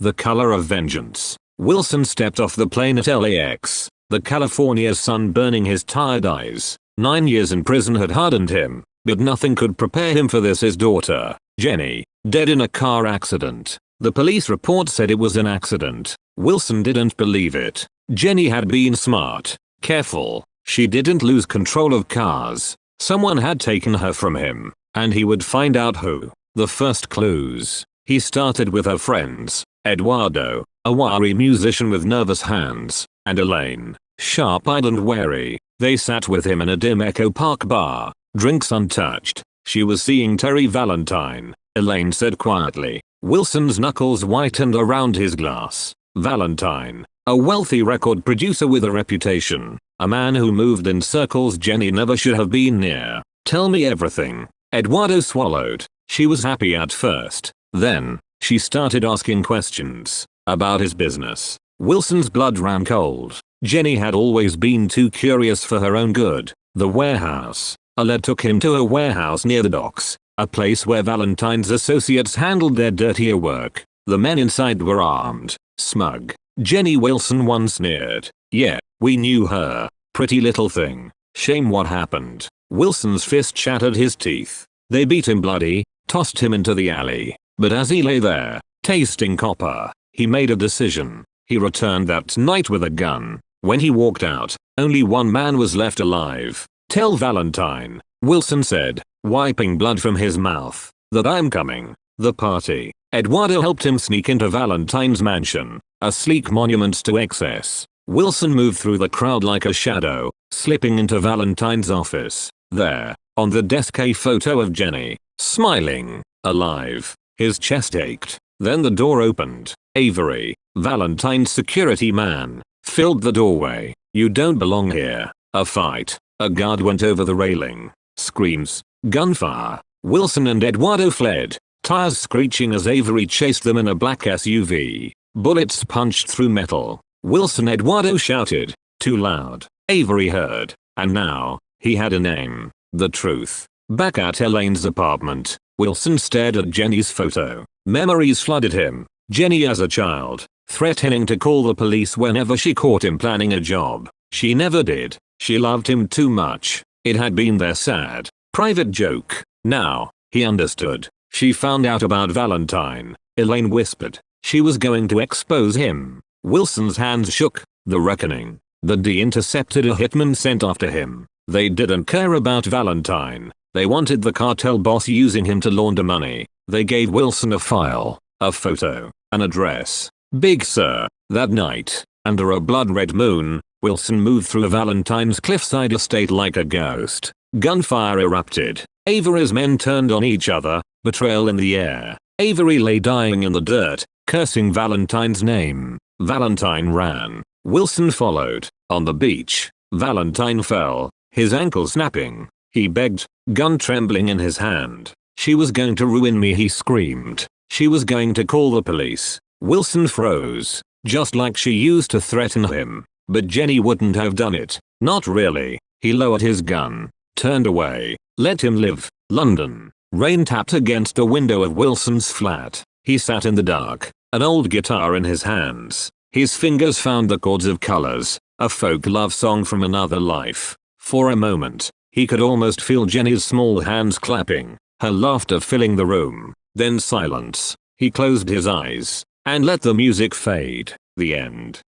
The color of vengeance. Wilson stepped off the plane at LAX, the California sun burning his tired eyes. 9 years in prison had hardened him, but nothing could prepare him for this. His daughter, Jenny, dead in a car accident. The police report said it was an accident. Wilson didn't believe it. Jenny had been smart, careful. She didn't lose control of cars. Someone had taken her from him, and he would find out who. The first clues. He started with her friends, Eduardo, a wiry musician with nervous hands, and Elaine, sharp-eyed and wary. They sat with him in a dim Echo Park bar, drinks untouched. She was seeing Terry Valentine, Elaine said quietly. Wilson's knuckles whitened around his glass. Valentine, a wealthy record producer with a reputation, a man who moved in circles Jenny never should have been near. Tell me everything. Eduardo swallowed. She was happy at first. Then, she started asking questions about his business. Wilson's blood ran cold. Jenny had always been too curious for her own good. The warehouse. A lead took him to a warehouse near the docks, a place where Valentine's associates handled their dirtier work. The men inside were armed, smug. Jenny, Wilson once sneered. Yeah, we knew her. Pretty little thing. Shame what happened. Wilson's fist shattered his teeth. They beat him bloody, tossed him into the alley. But as he lay there, tasting copper, he made a decision. He returned that night with a gun. When he walked out, only one man was left alive. Tell Valentine, Wilson said, wiping blood from his mouth, that I'm coming. The party. Eduardo helped him sneak into Valentine's mansion, a sleek monument to excess. Wilson moved through the crowd like a shadow, slipping into Valentine's office. There, on the desk, a photo of Jenny, smiling, alive. His chest ached. Then the door opened. Avery, Valentine's security man, filled the doorway. You don't belong here. A fight. A guard went over the railing. Screams. Gunfire. Wilson and Eduardo fled, tires screeching as Avery chased them in a black SUV. Bullets punched through metal. Wilson Eduardo shouted. Too loud. Avery heard. And now, he had a name. The truth. Back at Elaine's apartment, Wilson stared at Jenny's photo. Memories flooded him. Jenny as a child, threatening to call the police whenever she caught him planning a job. She never did. She loved him too much. It had been their sad, private joke. Now, he understood. She found out about Valentine. Elaine whispered. She was going to expose him. Wilson's hands shook. The reckoning. The D intercepted a hitman sent after him. They didn't care about Valentine. They wanted the cartel boss using him to launder money. They gave Wilson a file, a photo, an address. Big Sur. That night, under a blood-red moon, Wilson moved through Valentine's cliffside estate like a ghost. Gunfire erupted. Avery's men turned on each other, betrayal in the air. Avery lay dying in the dirt, cursing Valentine's name. Valentine ran. Wilson followed. On the beach, Valentine fell, his ankle snapping. He begged, gun trembling in his hand. She was going to ruin me, he screamed. She was going to call the police. Wilson froze, just like she used to threaten him. But Jenny wouldn't have done it. Not really. He lowered his gun, turned away, let him live. London. Rain tapped against a window of Wilson's flat. He sat in the dark, an old guitar in his hands. His fingers found the chords of Colors, a folk love song from another life. For a moment, he could almost feel Jenny's small hands clapping, her laughter filling the room. Then silence. He closed his eyes and let the music fade. The end.